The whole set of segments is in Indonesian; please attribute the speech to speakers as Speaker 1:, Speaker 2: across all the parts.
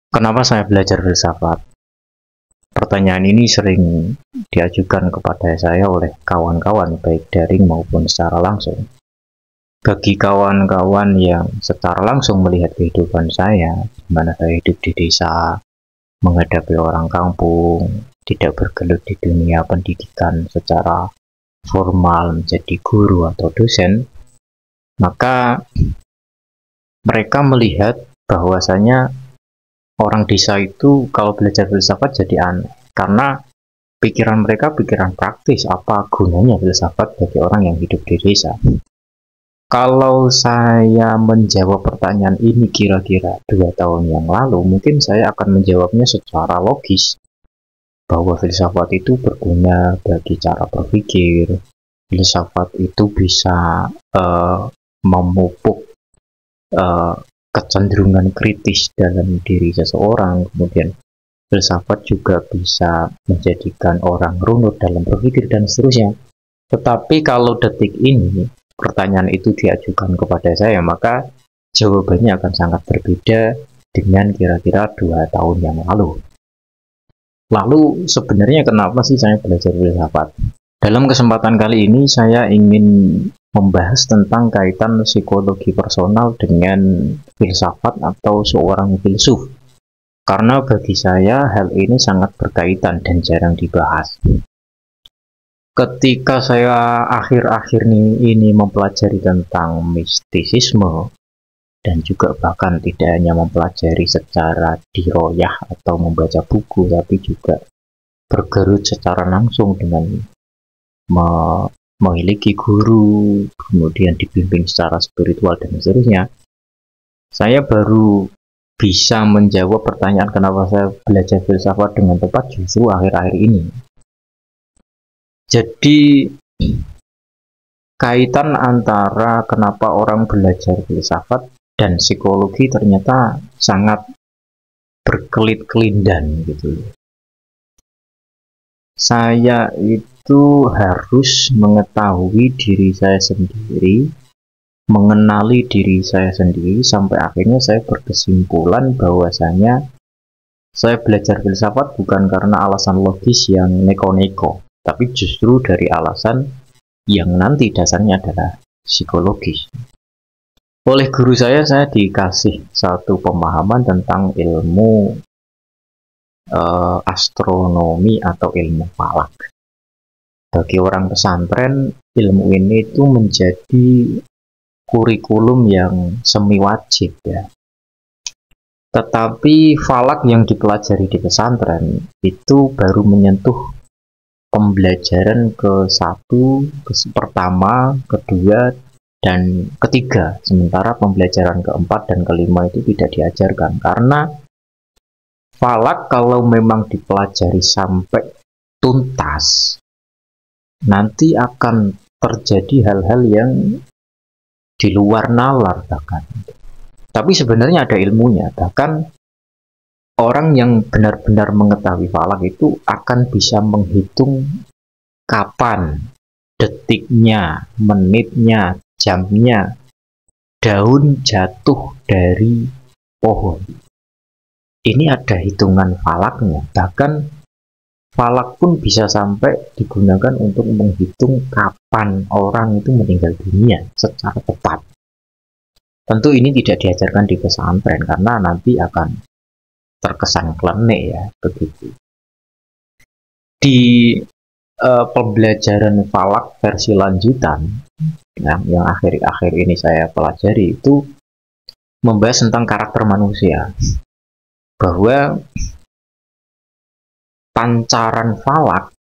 Speaker 1: Kenapa saya belajar filsafat? Pertanyaan ini sering diajukan kepada saya oleh kawan-kawan, baik daring maupun secara langsung. Bagi kawan-kawan yang secara langsung melihat kehidupan saya, di mana saya hidup di desa, menghadapi orang kampung, tidak bergelut di dunia pendidikan secara formal menjadi guru atau dosen, maka mereka melihat bahwasanya orang desa itu kalau belajar filsafat jadi aneh, karena pikiran mereka pikiran praktis, apa gunanya filsafat bagi orang yang hidup di desa. Kalau saya menjawab pertanyaan ini kira-kira 2 tahun yang lalu, mungkin saya akan menjawabnya secara logis, bahwa filsafat itu berguna bagi cara berpikir, filsafat itu bisa memupuk kecenderungan kritis dalam diri seseorang, kemudian filsafat juga bisa menjadikan orang runut dalam berpikir dan seterusnya. Tetapi kalau detik ini pertanyaan itu diajukan kepada saya, maka jawabannya akan sangat berbeda dengan kira-kira 2 tahun yang lalu. Lalu sebenarnya kenapa sih saya belajar filsafat? Dalam kesempatan kali ini saya ingin membahas tentang kaitan psikologi personal dengan filsafat atau seorang filsuf. Karena bagi saya hal ini sangat berkaitan dan jarang dibahas. Ketika saya akhir-akhir ini mempelajari tentang mistisisme, dan juga bahkan tidak hanya mempelajari secara diroyah atau membaca buku, tapi juga bergerut secara langsung dengan memiliki guru, kemudian dibimbing secara spiritual dan seterusnya, saya baru bisa menjawab pertanyaan kenapa saya belajar filsafat dengan tepat justru akhir-akhir ini. Jadi kaitan antara kenapa orang belajar filsafat dan psikologi ternyata sangat berkelit-kelindan gitu. Saya itu harus mengetahui diri saya sendiri, mengenali diri saya sendiri, sampai akhirnya saya berkesimpulan bahwasanya saya belajar filsafat bukan karena alasan logis yang neko-neko, tapi justru dari alasan yang nanti dasarnya adalah psikologis. Oleh guru saya dikasih satu pemahaman tentang ilmu astronomi atau ilmu falak. Bagi orang pesantren, ilmu ini itu menjadi kurikulum yang semi wajib ya. Tetapi falak yang dipelajari di pesantren itu baru menyentuh pembelajaran pertama, kedua, dan ketiga, sementara pembelajaran keempat dan kelima itu tidak diajarkan, karena falak kalau memang dipelajari sampai tuntas, nanti akan terjadi hal-hal yang di luar nalar bahkan. Tapi sebenarnya ada ilmunya, bahkan orang yang benar-benar mengetahui falak itu akan bisa menghitung kapan, detiknya, menitnya, jamnya daun jatuh dari pohon. Ini ada hitungan falaknya. Bahkan falak pun bisa sampai digunakan untuk menghitung kapan orang itu meninggal dunia secara tepat. Tentu ini tidak diajarkan di pesantren karena nanti akan terkesan klenik ya, begitu. Di pembelajaran falak versi lanjutan yang akhir-akhir ini saya pelajari itu membahas tentang karakter manusia, bahwa pancaran falak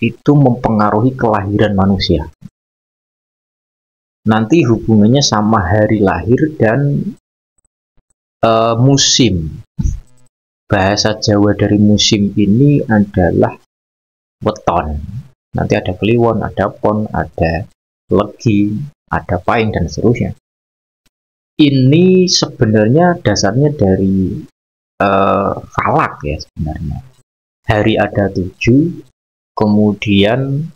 Speaker 1: itu mempengaruhi kelahiran manusia. Nanti hubungannya sama hari lahir dan musim. Bahasa Jawa dari musim ini adalah weton. Nanti ada kliwon, ada pon, ada legi, ada pahing, dan seterusnya. Ini sebenarnya dasarnya dari falak ya sebenarnya. Hari ada 7, kemudian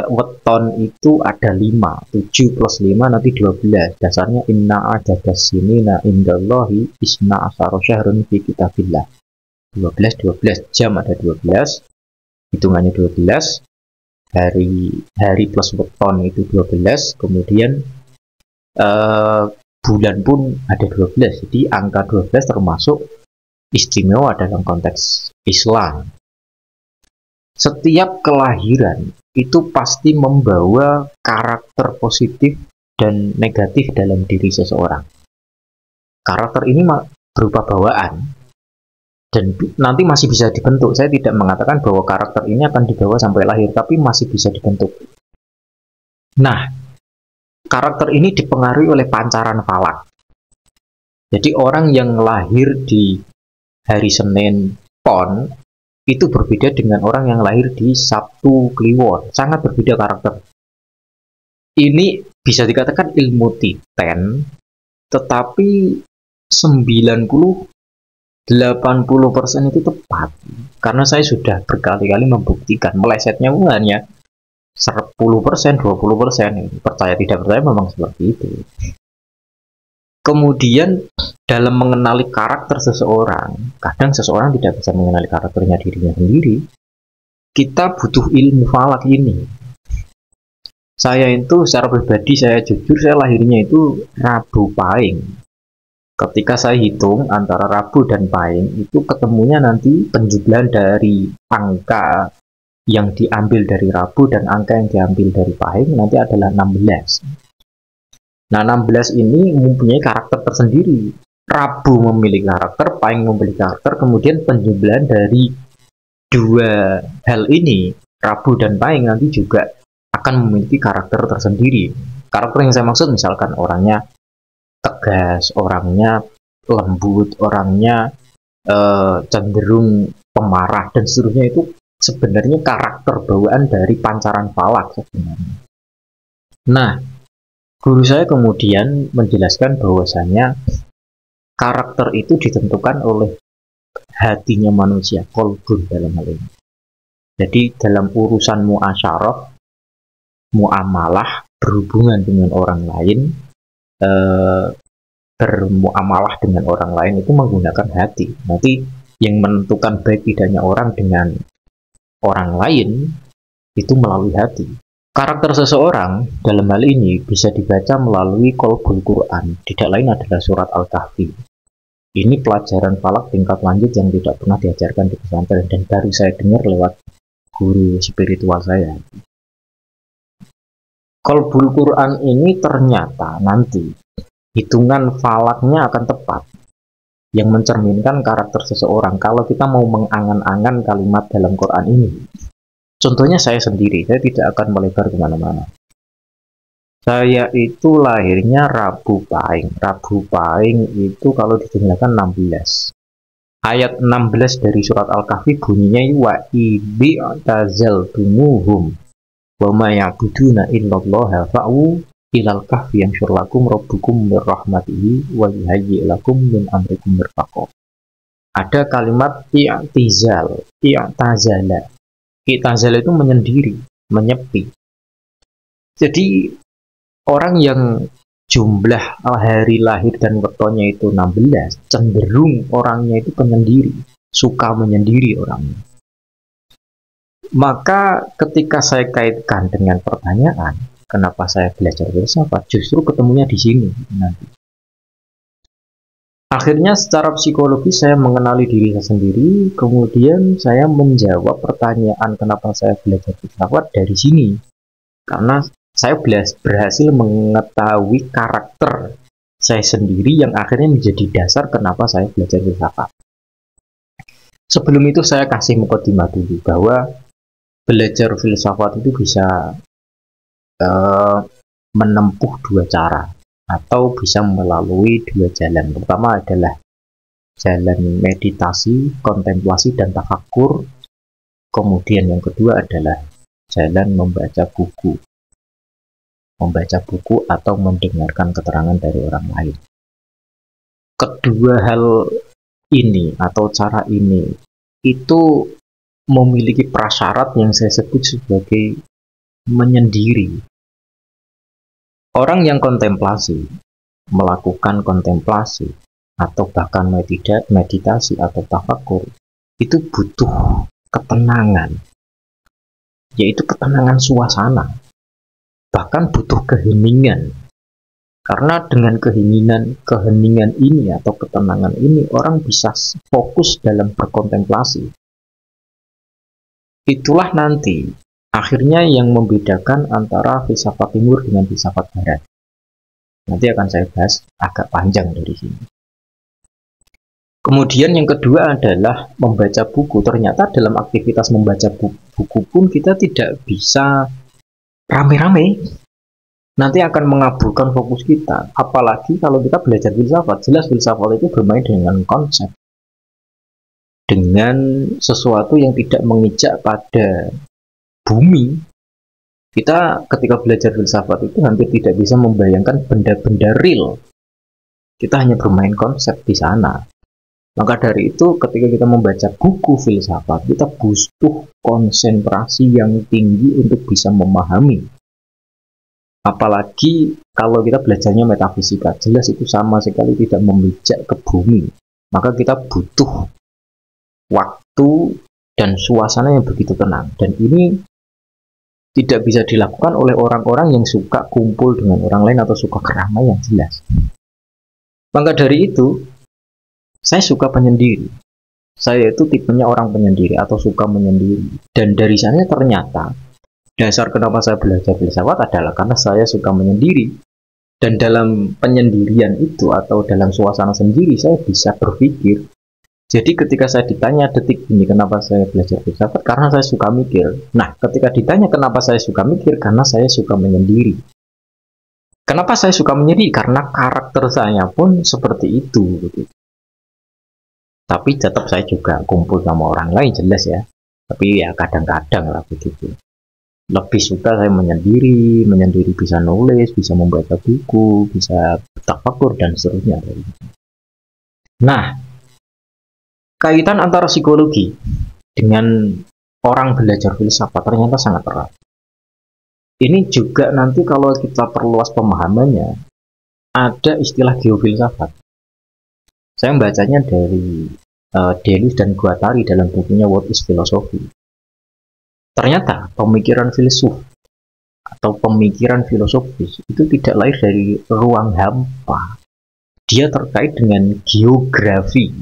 Speaker 1: weton itu ada 5, 7 plus 5 nanti 12. Dasarnya inna adadas sinina indallahi isna asyara syahrun fi kitabillah. 12 jam ada 12, hitungannya 12, hari plus weton itu 12, kemudian bulan pun ada 12. Jadi angka 12 termasuk istimewa dalam konteks Islam. Setiap kelahiran itu pasti membawa karakter positif dan negatif dalam diri seseorang. Karakter ini berupa bawaan dan nanti masih bisa dibentuk. Saya tidak mengatakan bahwa karakter ini akan dibawa sampai lahir, tapi masih bisa dibentuk. Nah, karakter ini dipengaruhi oleh pancaran falak. Jadi orang yang lahir di hari Senin Pon itu berbeda dengan orang yang lahir di Sabtu Kliwon. Sangat berbeda karakter. Ini bisa dikatakan ilmu titen, tetapi 90-80% itu tepat. Karena saya sudah berkali-kali membuktikan, melesetnya hanya 10%, 20%. Percaya tidak percaya memang seperti itu. Kemudian dalam mengenali karakter seseorang, kadang seseorang tidak bisa mengenali karakternya dirinya sendiri. Kita butuh ilmu falak ini. Saya itu secara pribadi, saya jujur, saya lahirnya itu Rabu Pahing. Ketika saya hitung antara Rabu dan Pahing, itu ketemunya nanti penjumlahan dari angka yang diambil dari Rabu dan angka yang diambil dari Pahing nanti adalah 16. Nah, 16 ini mempunyai karakter tersendiri. Rabu memiliki karakter, Pahing memiliki karakter, kemudian penjumlahan dari dua hal ini, Rabu dan Pahing, nanti juga akan memiliki karakter tersendiri. Karakter yang saya maksud misalkan orangnya tegas, orangnya lembut, orangnya cenderung pemarah, dan seterusnya. Itu sebenarnya karakter bawaan dari pancaran falak sebenarnya. Nah, guru saya kemudian menjelaskan bahwasanya karakter itu ditentukan oleh hatinya manusia, qalbun dalam hal ini. Jadi dalam urusan muasyarah, muamalah, berhubungan dengan orang lain, bermuamalah dengan orang lain itu menggunakan hati. Nanti yang menentukan baik tidaknya orang dengan orang lain itu melalui hati. Karakter seseorang dalam hal ini bisa dibaca melalui qalbul Quran, tidak lain adalah surat Al-Kahfi. Ini pelajaran falak tingkat lanjut yang tidak pernah diajarkan di pesantren dan baru saya dengar lewat guru spiritual saya. Qalbul Quran ini ternyata nanti hitungan falaknya akan tepat, yang mencerminkan karakter seseorang. Kalau kita mau mengangan-angan kalimat dalam Quran ini, contohnya saya sendiri, saya tidak akan melebar kemana-mana. Saya itu lahirnya Rabu Pahing. Rabu Pahing itu kalau dijumlahkan 16. Ayat 16 dari surat Al-Kahfi bunyinya wa idhi tazaltumuhum wa ma ya'buduna illallaha fa'u ilal kahfi yanshur lakum rabbukum mir rahmatihi wa yuhayyi lakum min amrikum mirfaqo. Ada kalimat i'tizal, i'tazala. I'tazal itu menyendiri, menyepi. Jadi orang yang jumlah hari lahir dan wetonnya itu 16, cenderung orangnya itu penyendiri, suka menyendiri orangnya. Maka ketika saya kaitkan dengan pertanyaan, kenapa saya belajar filsafat, justru ketemunya di sini nanti. Akhirnya secara psikologis saya mengenali diri saya sendiri, kemudian saya menjawab pertanyaan kenapa saya belajar filsafat dari sini. Karena saya berhasil mengetahui karakter saya sendiri yang akhirnya menjadi dasar kenapa saya belajar filsafat. Sebelum itu saya kasih mukadimah dulu bahwa belajar filsafat itu bisa menempuh dua cara atau bisa melalui dua jalan. Pertama adalah jalan meditasi, kontemplasi, dan tafakkur. Kemudian yang kedua adalah jalan membaca buku atau mendengarkan keterangan dari orang lain. Kedua hal ini atau cara ini itu memiliki prasyarat yang saya sebut sebagai menyendiri. Orang yang kontemplasi, melakukan kontemplasi, atau bahkan meditasi atau tafakur, itu butuh ketenangan, yaitu ketenangan suasana, bahkan butuh keheningan. Karena dengan keheningan ini atau ketenangan ini, orang bisa fokus dalam berkontemplasi. Itulah nanti akhirnya yang membedakan antara filsafat timur dengan filsafat barat. Nanti akan saya bahas agak panjang dari sini. Kemudian yang kedua adalah membaca buku. Ternyata dalam aktivitas membaca buku pun kita tidak bisa rame-rame. Nanti akan mengaburkan fokus kita. Apalagi kalau kita belajar filsafat. Jelas filsafat itu bermain dengan konsep. Dengan sesuatu yang tidak menginjak pada bumi. Kita ketika belajar filsafat itu hampir tidak bisa membayangkan benda-benda real. Kita hanya bermain konsep di sana. Maka dari itu ketika kita membaca buku filsafat, kita butuh konsentrasi yang tinggi untuk bisa memahami. Apalagi kalau kita belajarnya metafisika, jelas itu sama sekali tidak memijak ke bumi. Maka kita butuh waktu dan suasana yang begitu tenang. Dan ini tidak bisa dilakukan oleh orang-orang yang suka kumpul dengan orang lain atau suka keramaian, jelas. Maka dari itu, saya suka penyendiri. Saya itu tipenya orang penyendiri atau suka menyendiri. Dan dari sana ternyata dasar kenapa saya belajar filsafat adalah karena saya suka menyendiri. Dan dalam penyendirian itu atau dalam suasana sendiri saya bisa berpikir. Jadi ketika saya ditanya detik ini kenapa saya belajar filsafat, karena saya suka mikir. Nah, ketika ditanya kenapa saya suka mikir, karena saya suka menyendiri. Kenapa saya suka menyendiri? Karena karakter saya pun seperti itu. Tapi tetap saya juga kumpul sama orang lain, jelas ya. Tapi ya kadang-kadang lah begitu. Lebih suka saya menyendiri bisa nulis, bisa membaca buku, bisa tafakur dan seterusnya. Nah, kaitan antara psikologi dengan orang belajar filsafat ternyata sangat erat. Ini juga nanti kalau kita perluas pemahamannya, ada istilah geofilsafat. Saya membacanya dari Deleuze dan Guattari dalam bukunya What is Philosophy. Ternyata pemikiran filsuf atau pemikiran filosofis itu tidak lahir dari ruang hampa. Dia terkait dengan geografi,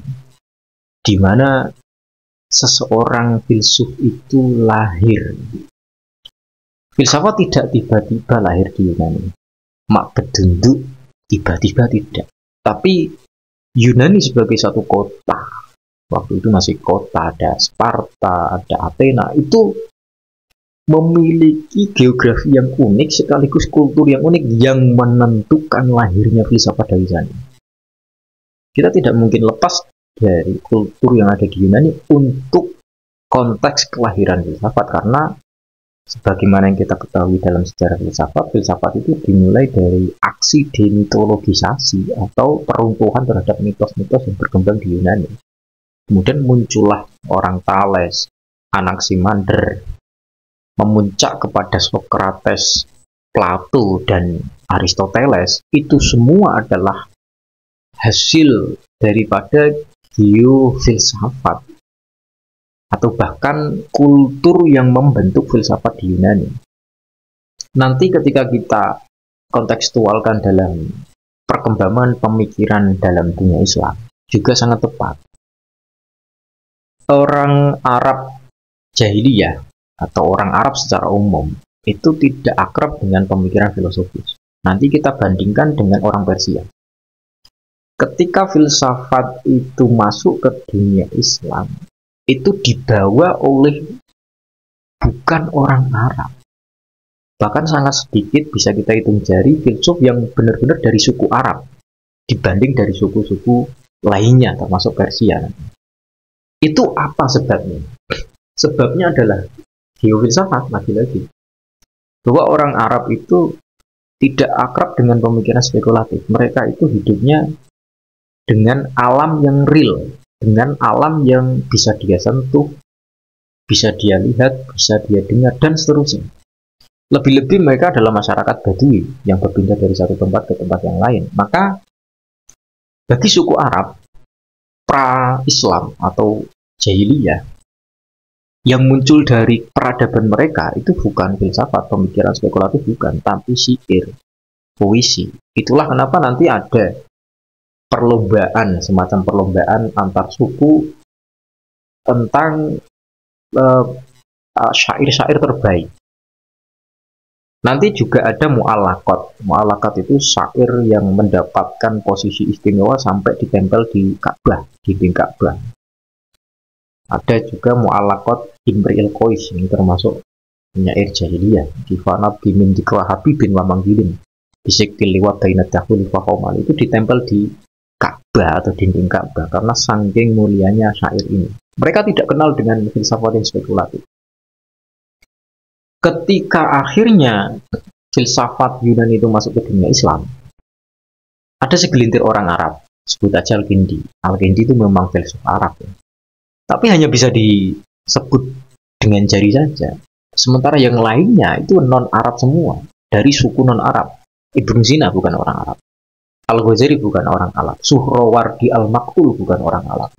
Speaker 1: di mana seseorang filsuf itu lahir. Filsafat tidak tiba-tiba lahir di Yunani. Mak bedunduk tiba-tiba tidak. Tapi Yunani sebagai satu kota, waktu itu masih kota, ada Sparta, ada Athena, itu memiliki geografi yang unik sekaligus kultur yang unik yang menentukan lahirnya filsafat dari sana. Kita tidak mungkin lepas dari kultur yang ada di Yunani untuk konteks kelahiran filsafat, karena sebagaimana yang kita ketahui dalam sejarah filsafat, filsafat itu dimulai dari aksi demitologisasi atau peruntuhan terhadap mitos-mitos yang berkembang di Yunani. Kemudian muncullah orang Thales, Anaximander, memuncak kepada Socrates, Plato, dan Aristoteles. Itu semua adalah hasil daripada geofilsafat atau bahkan kultur yang membentuk filsafat di Yunani. Nanti ketika kita kontekstualkan dalam perkembangan pemikiran dalam dunia Islam juga sangat tepat. Orang Arab jahiliyah atau orang Arab secara umum itu tidak akrab dengan pemikiran filosofis. Nanti kita bandingkan dengan orang Persia. Ketika filsafat itu masuk ke dunia Islam, itu dibawa oleh bukan orang Arab. Bahkan sangat sedikit bisa kita hitung jari filsuf yang benar-benar dari suku Arab dibanding dari suku-suku lainnya termasuk Persia. Itu apa sebabnya? Sebabnya adalah geofilsafat lagi-lagi. Bahwa orang Arab itu tidak akrab dengan pemikiran spekulatif. Mereka itu hidupnya dengan alam yang real, dengan alam yang bisa dia sentuh, bisa dia lihat, bisa dia dengar, dan seterusnya. Lebih-lebih mereka adalah masyarakat Badui yang berpindah dari satu tempat ke tempat yang lain. Maka bagi suku Arab pra-Islam atau Jahiliyah yang muncul dari peradaban mereka itu bukan filsafat, pemikiran spekulatif, bukan, tapi syair, puisi. Itulah kenapa nanti ada perlombaan, semacam perlombaan antar suku tentang syair-syair terbaik. Nanti juga ada mu'allaqat. Mu'allaqat itu syair yang mendapatkan posisi istimewa sampai ditempel di Ka'bah, di dinding Ka'bah. Ada juga mu'allaqat Imri'il Qais, ini termasuk penyair jahiliyah. Kifana bimin dikwa habibin wa manggilin bisikil liwat bainat dahul fahomal, itu ditempel di Ka'bah atau dinding Ka'bah karena saking mulianya syair ini. Mereka tidak kenal dengan filsafat yang spekulatif. Ketika akhirnya filsafat Yunani itu masuk ke dunia Islam, ada segelintir orang Arab, sebut aja Al-Kindi. Al-Kindi itu memang filsuf Arab, ya. Tapi hanya bisa disebut dengan jari saja. Sementara yang lainnya itu non-Arab semua, dari suku non-Arab. Ibn Sina bukan orang Arab, Al-Ghazali bukan orang Arab, Suhrawardi Al-Maktul bukan orang Arab.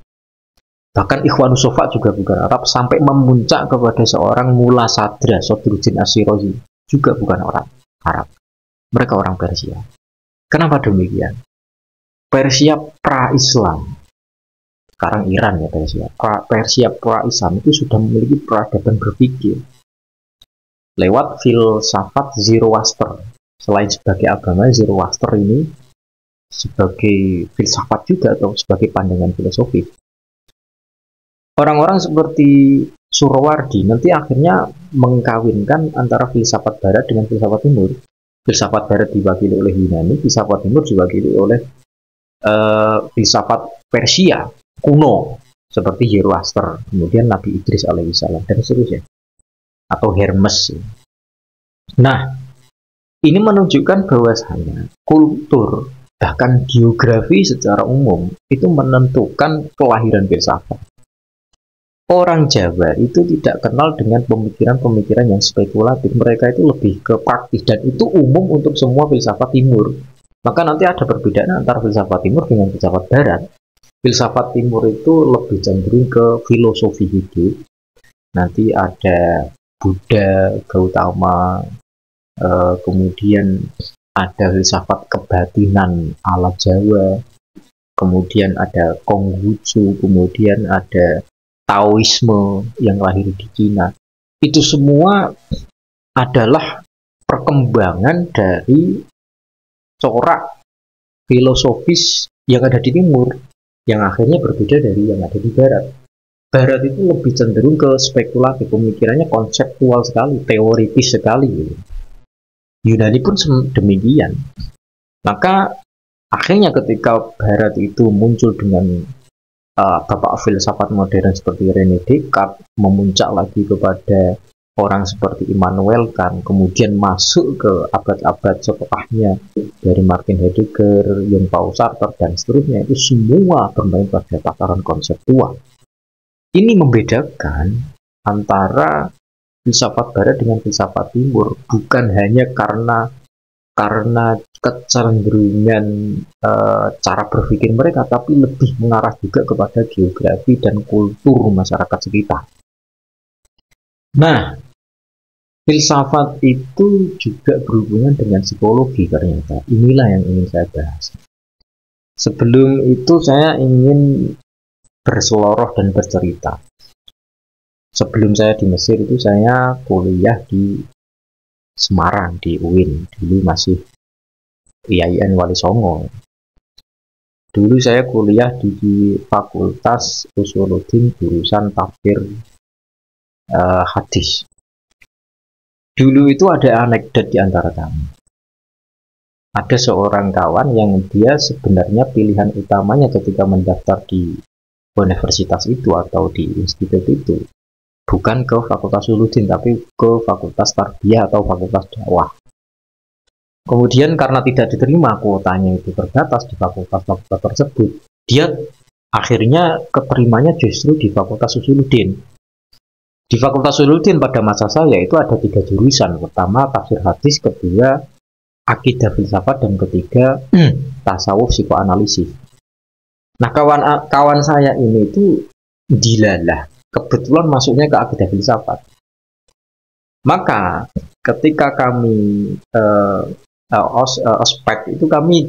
Speaker 1: Bahkan Ikhwanus Sofa juga bukan Arab, sampai memuncak kepada seorang Mula Sadra Sodruddin Asyirazi juga bukan orang Arab. Mereka orang Persia. Kenapa demikian? Persia pra-Islam, sekarang Iran ya Persia. Persia pra-Islam itu sudah memiliki peradaban berpikir lewat filsafat Zoroaster. Selain sebagai agama, Zoroaster ini sebagai filsafat juga atau sebagai pandangan filosofis. Orang-orang seperti Suhrawardi nanti akhirnya mengkawinkan antara filsafat barat dengan filsafat timur. Filsafat barat diwakili oleh Yunani, filsafat timur diwakili oleh filsafat Persia kuno seperti Zoroaster, kemudian Nabi Idris alaihissalam dan seterusnya, atau Hermes. Nah, ini menunjukkan bahwasanya kultur bahkan geografi secara umum itu menentukan kelahiran filsafat. Orang Jawa itu tidak kenal dengan pemikiran-pemikiran yang spekulatif. Mereka itu lebih ke praktis, dan itu umum untuk semua filsafat timur. Maka nanti ada perbedaan antara filsafat timur dengan filsafat barat. Filsafat timur itu lebih cenderung ke filosofi hidup. Nanti ada Buddha, Gautama, kemudian ada filsafat kebatinan ala Jawa, kemudian ada Konghucu, kemudian ada Taoisme yang lahir di Cina. Itu semua adalah perkembangan dari corak filosofis yang ada di timur, yang akhirnya berbeda dari yang ada di barat. Barat itu lebih cenderung ke spekulatif, pemikirannya konseptual sekali, teoritis sekali. Yunani pun demikian. Maka akhirnya ketika barat itu muncul dengan bapak filsafat modern seperti René Descartes, memuncak lagi kepada orang seperti Immanuel Kant, kemudian masuk ke abad-abad setelahnya dari Martin Heidegger, Jean Paul Sartre dan seterusnya, itu semua bermain pada tataran konseptual. Ini membedakan antara filsafat barat dengan filsafat timur, bukan hanya karena kecenderungan cara berpikir mereka, tapi lebih mengarah juga kepada geografi dan kultur masyarakat sekitar. Nah, filsafat itu juga berhubungan dengan psikologi ternyata. Inilah yang ingin saya bahas. Sebelum itu saya ingin berseloroh dan bercerita. Sebelum saya di Mesir itu saya kuliah di Semarang, di UIN. Dulu masih IAIN Wali Songo. Dulu saya kuliah di Fakultas Usuluddin jurusan tafsir hadis. Dulu itu ada anekdot di antara kami. Ada seorang kawan yang dia sebenarnya pilihan utamanya ketika mendaftar di universitas itu atau di institut itu bukan ke Fakultas Usuluddin, tapi ke Fakultas Tarbiyah atau Fakultas Dakwah. Kemudian karena tidak diterima, kuotanya itu terbatas di fakultas-fakultas tersebut, dia akhirnya keterimanya justru di Fakultas Usuluddin. Di Fakultas Usuluddin pada masa saya itu ada 3 jurusan. Pertama tafsir hadis, kedua akidah filsafat, dan ketiga tasawuf psikoanalisis. Nah, kawan saya ini itu dilalah kebetulan masuknya ke akidah filsafat. Maka ketika kami ospek itu kami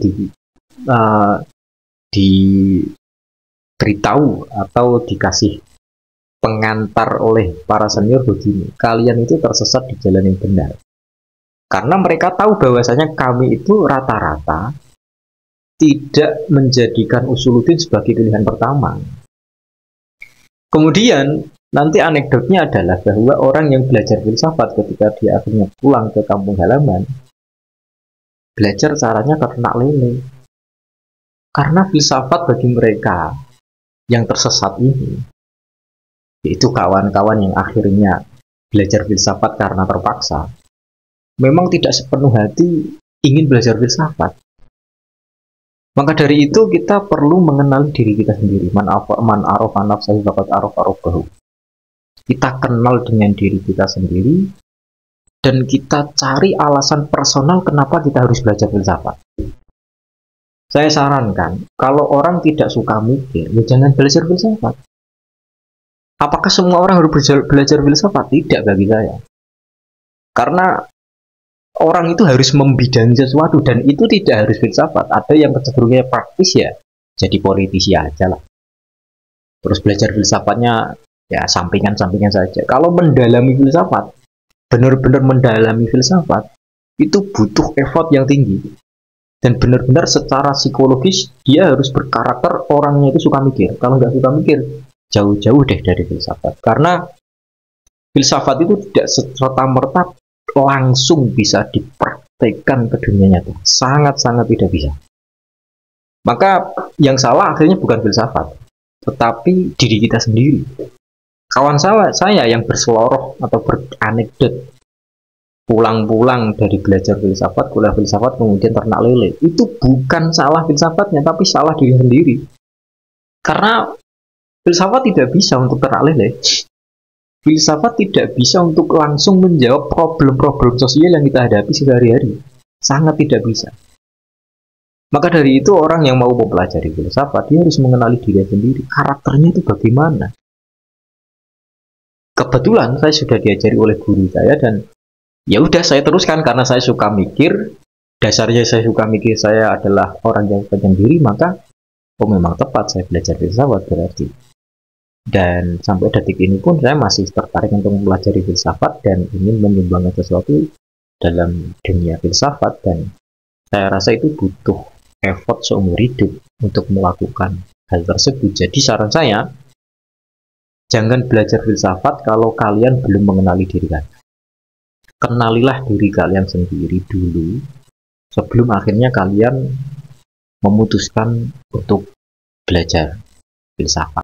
Speaker 1: diberitahu atau dikasih pengantar oleh para senior begini, kalian itu tersesat di jalan yang benar. Karena mereka tahu bahwasanya kami itu rata-rata tidak menjadikan usuluddin sebagai pilihan pertama. Kemudian nanti anekdotnya adalah bahwa orang yang belajar filsafat ketika dia akhirnya pulang ke kampung halaman, belajar caranya ternak lele. Karena filsafat bagi mereka yang tersesat ini, yaitu kawan-kawan yang akhirnya belajar filsafat karena terpaksa, memang tidak sepenuh hati ingin belajar filsafat. Maka dari itu kita perlu mengenali diri kita sendiri. Man arafa nafsahu faqad arafa rabbahu. Kita kenal dengan diri kita sendiri dan kita cari alasan personal kenapa kita harus belajar filsafat. Saya sarankan, kalau orang tidak suka mikir, ya jangan belajar filsafat. Apakah semua orang harus belajar filsafat? Tidak bagi saya. Karena orang itu harus membidani sesuatu, dan itu tidak harus filsafat. Ada yang kecenderungannya praktis, ya jadi politisi aja lah. Terus belajar filsafatnya ya sampingan-sampingan saja. Kalau mendalami filsafat, benar-benar mendalami filsafat, itu butuh effort yang tinggi. Dan benar-benar secara psikologis dia harus berkarakter orangnya itu suka mikir. Kalau nggak suka mikir, jauh-jauh deh dari filsafat. Karena filsafat itu tidak serta-merta langsung bisa dipraktekkan ke dunia nyata. Sangat-sangat tidak bisa. Maka yang salah akhirnya bukan filsafat, tetapi diri kita sendiri. Kawan saya yang berseloroh atau beranekdot pulang-pulang dari belajar filsafat, kuliah filsafat, kemudian ternak lele, itu bukan salah filsafatnya, tapi salah diri sendiri. Karena filsafat tidak bisa untuk ternak lele. Filsafat tidak bisa untuk langsung menjawab problem-problem sosial yang kita hadapi sehari-hari. Sangat tidak bisa. Maka dari itu orang yang mau mempelajari filsafat, dia harus mengenali diri sendiri. Karakternya itu bagaimana? Kebetulan saya sudah diajari oleh guru saya, dan ya udah saya teruskan karena saya suka mikir. Dasarnya saya suka mikir, saya adalah orang yang penyendiri, maka memang tepat saya belajar filsafat berarti. Dan sampai detik ini pun saya masih tertarik untuk mempelajari filsafat dan ingin menyumbangkan sesuatu dalam dunia filsafat, dan saya rasa itu butuh effort seumur hidup untuk melakukan hal tersebut. Jadi saran saya, jangan belajar filsafat kalau kalian belum mengenali diri kalian. Kenalilah diri kalian sendiri dulu sebelum akhirnya kalian memutuskan untuk belajar filsafat.